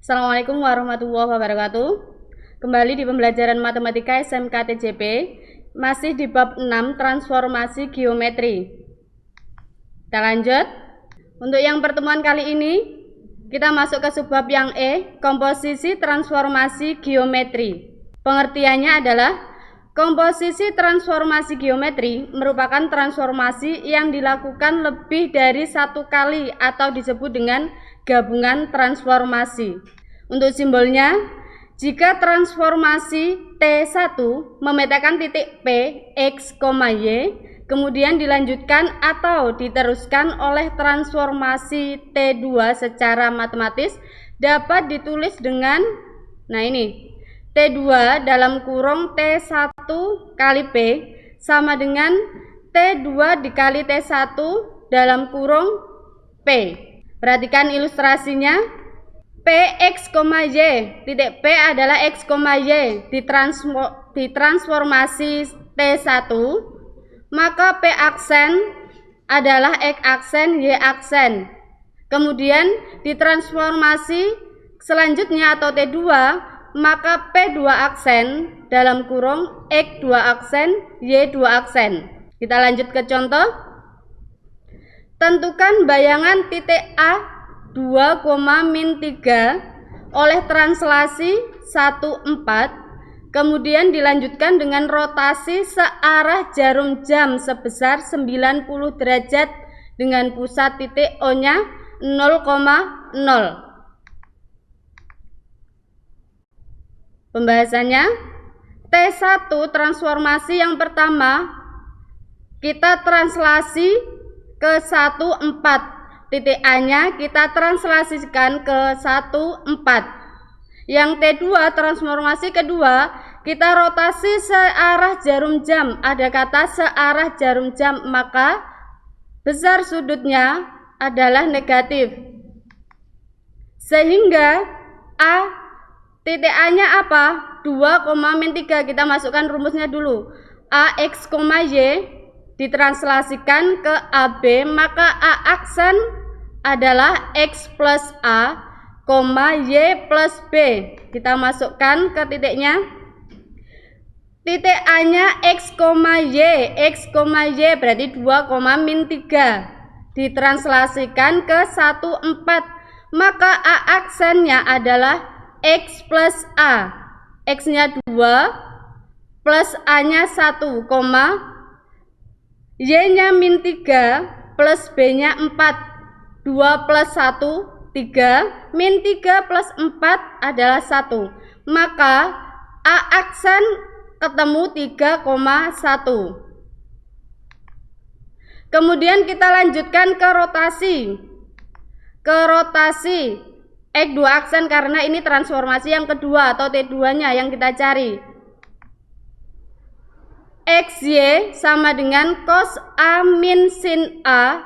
Assalamualaikum warahmatullahi wabarakatuh. Kembali di pembelajaran matematika SMK TJP, masih di bab 6 transformasi geometri. Kita lanjut. Untuk yang pertemuan kali ini, kita masuk ke subbab yang E, komposisi transformasi geometri. Pengertiannya adalah komposisi transformasi geometri merupakan transformasi yang dilakukan lebih dari satu kali atau disebut dengan gabungan transformasi. Untuk simbolnya, jika transformasi T1 memetakan titik P, X, Y, kemudian dilanjutkan atau diteruskan oleh transformasi T2 secara matematis, dapat ditulis dengan, T2 dalam kurung T1 kali P sama dengan T2 dikali T1 dalam kurung P. Perhatikan ilustrasinya. Px, Y, titik P adalah X, Y, ditransformasi T1, maka P aksen adalah X aksen, Y aksen. Kemudian ditransformasi selanjutnya atau T2, maka P2 aksen dalam kurung X2 aksen, Y2 aksen. Kita lanjut ke contoh. Tentukan bayangan titik A 2, min 3 oleh translasi 1, 4, kemudian dilanjutkan dengan rotasi searah jarum jam sebesar 90 derajat dengan pusat titik O-nya 0,0. Pembahasannya, T1 transformasi yang pertama kita translasi ke 1, 4. Titik A-nya kita translasikan ke 1, 4. Yang T2 transformasi kedua, kita rotasi searah jarum jam. Ada kata searah jarum jam, maka besar sudutnya adalah negatif. Sehingga titik A-nya apa? 2, min 3. Kita masukkan rumusnya dulu. AX, Y ditranslasikan ke AB, maka A aksen adalah X plus A, Y plus B. Kita masukkan ke titiknya. Titik A-nya X, Y berarti 2, min 3. Ditranslasikan ke 1, 4. Maka A aksennya adalah X plus A. X-nya 2, plus A-nya 1, Y-nya min 3 plus B-nya 4. 2 plus 1, 3. Min 3 plus 4 adalah 1. Maka A aksen ketemu 3,1. Kemudian kita lanjutkan ke rotasi. X2 aksen karena ini transformasi yang kedua atau T2-nya yang kita cari. XY sama dengan cos A min sin A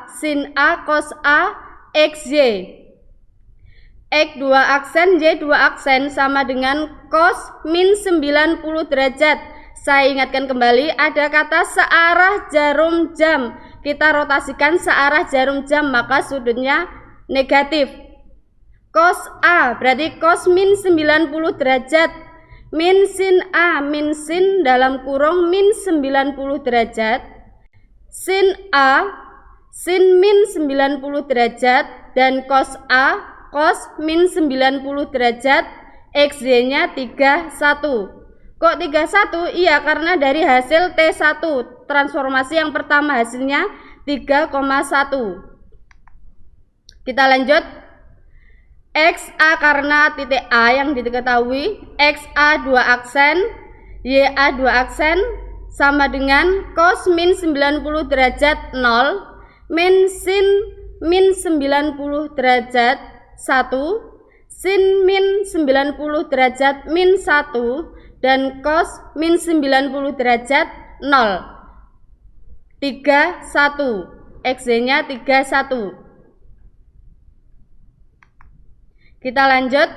cos A XY. X2 aksen, Y2 aksen sama dengan cos min 90 derajat. Saya ingatkan kembali, ada kata searah jarum jam. Kita rotasikan searah jarum jam, maka sudutnya negatif. Cos A berarti cos min 90 derajat. Min sin A, min sin dalam kurung min 90 derajat. Sin A, sin min 90 derajat. Dan cos A, cos min 90 derajat. XY-nya 31. Kok 31? Iya, karena dari hasil T1 transformasi yang pertama hasilnya 3,1. Kita lanjut. XA karena titik A yang diketahui, XA 2 aksen, YA 2 aksen sama dengan cos min 90 derajat 0, min sin min 90 derajat 1, sin min 90 derajat min 1, dan cos min 90 derajat 0. 31. XY-nya 31. Kita lanjut.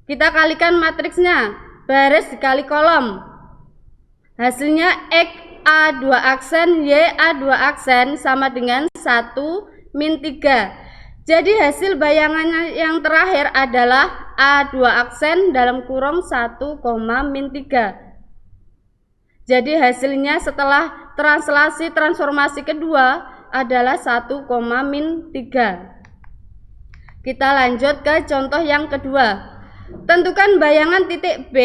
Kita kalikan matriksnya. Baris dikali kolom. Hasilnya X A 2 aksen, Y A 2 aksen sama dengan 1, min 3. Jadi hasil bayangannya yang terakhir adalah A2 aksen dalam kurung 1, min 3. Jadi hasilnya setelah translasi transformasi kedua adalah 1, min 3. Kita lanjut ke contoh yang kedua. Tentukan bayangan titik B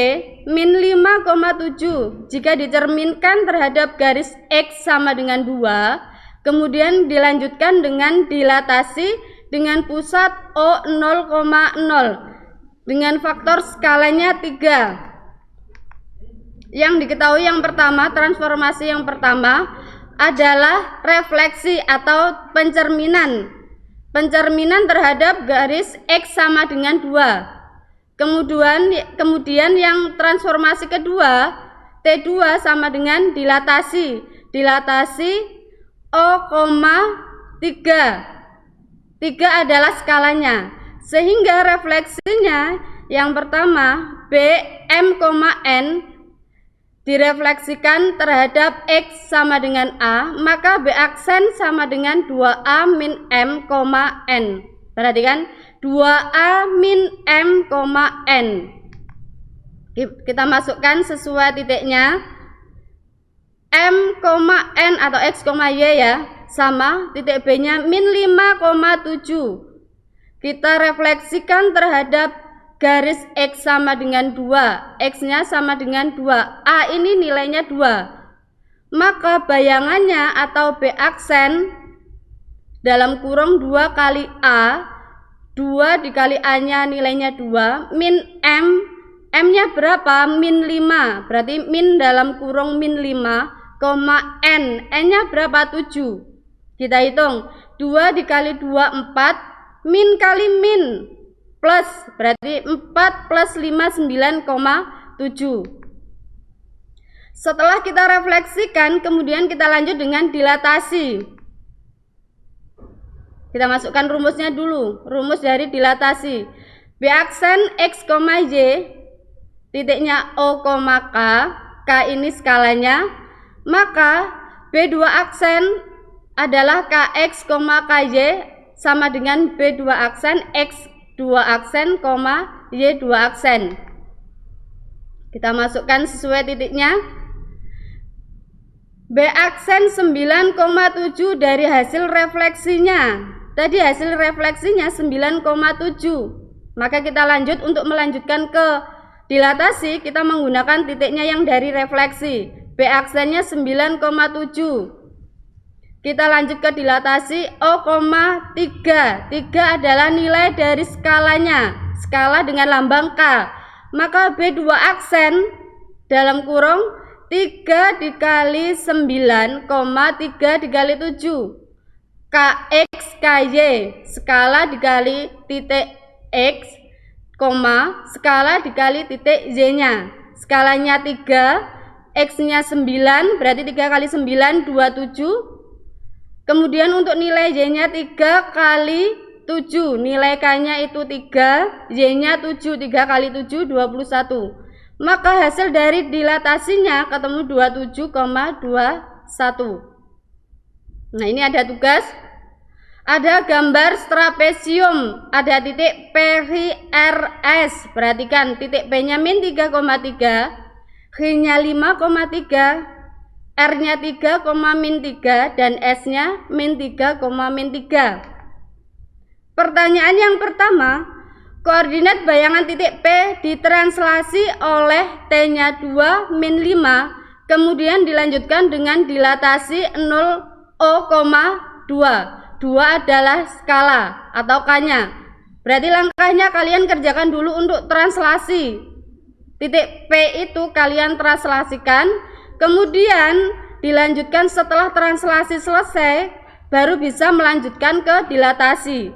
min 5,7 jika dicerminkan terhadap garis X sama dengan 2, kemudian dilanjutkan dengan dilatasi dengan pusat O 0,0 dengan faktor skalanya 3. Yang diketahui yang pertama, transformasi yang pertama adalah refleksi atau pencerminan terhadap garis X sama dengan 2. Kemudian yang transformasi kedua, T2 sama dengan dilatasi O, 3. 3 adalah skalanya, sehingga refleksinya yang pertama B M, N direfleksikan terhadap X sama dengan A, maka B aksen sama dengan 2A min M, N. Perhatikan 2A min M, N. Kita masukkan sesuai titiknya. M, N atau X, Y ya, sama titik B nya min 5,7. Kita refleksikan terhadap garis X sama dengan 2, X nya sama dengan 2, A ini nilainya 2, maka bayangannya atau B aksen dalam kurung 2 kali A, 2 dikali A nya nilainya 2, min M, M nya berapa? Min 5, berarti min dalam kurung min 5, N, N nya berapa? 7. Kita hitung 2 dikali 2 4, min kali min plus, berarti 4 plus 5 9,7. Setelah kita refleksikan, kemudian kita lanjut dengan dilatasi. Kita masukkan rumusnya dulu, rumus dari dilatasi. B aksen X, Y, titiknya O, K, K ini skalanya, maka B2 aksen adalah KX, KY sama dengan B2 aksen X2 aksen, Y2 aksen. Kita masukkan sesuai titiknya. B aksen 9,7 dari hasil refleksinya. Tadi hasil refleksinya 9,7. Maka kita lanjut untuk melanjutkan ke dilatasi, kita menggunakan titiknya yang dari refleksi. B aksennya 9,7. Kita lanjut ke dilatasi O, 3. 3 adalah nilai dari skalanya, skala dengan lambang K. Maka B2 aksen dalam kurung 3 dikali 9, 3 dikali 7. KX, KY, skala dikali titik X, skala dikali titik Y-nya. Skalanya 3, X-nya 9, berarti 3 kali 9, 27. Kemudian untuk nilai Y-nya 3 kali 7, nilai K-nya itu 3, Y-nya 7, 3 kali 7, 21. Maka hasil dari dilatasinya ketemu 27,21. Nah, ini ada tugas. Ada gambar trapesium, ada titik PRS. Perhatikan, titik P-nya min 3,3, H-nya 5,3, R-nya 3, min 3, dan S-nya min 3, min 3. Pertanyaan yang pertama, koordinat bayangan titik P ditranslasi oleh T-nya 2, min 5, kemudian dilanjutkan dengan dilatasi 0,2. 2 adalah skala atau K-nya. Berarti langkahnya kalian kerjakan dulu untuk translasi. Titik P itu kalian translasikan, kemudian dilanjutkan setelah translasi selesai, baru bisa melanjutkan ke dilatasi.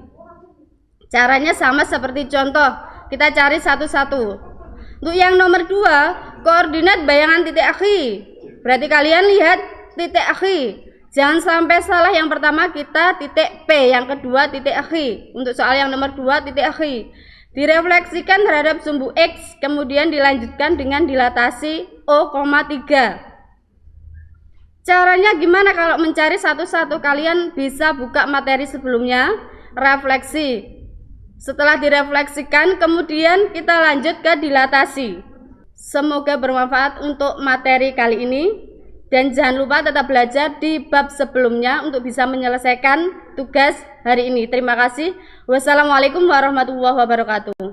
Caranya sama seperti contoh, kita cari satu-satu. Untuk yang nomor 2, koordinat bayangan titik akhir. Berarti kalian lihat titik akhir. Jangan sampai salah, yang pertama kita titik P, yang kedua titik akhir. Untuk soal yang nomor 2 titik akhir. Direfleksikan terhadap sumbu X, kemudian dilanjutkan dengan dilatasi O, 3. Caranya gimana kalau mencari satu-satu? Kalian bisa buka materi sebelumnya. refleksi. Setelah direfleksikan, kemudian kita lanjut ke dilatasi. Semoga bermanfaat untuk materi kali ini. Dan jangan lupa tetap belajar di bab sebelumnya untuk bisa menyelesaikan tugas hari ini. Terima kasih. Wassalamualaikum warahmatullahi wabarakatuh.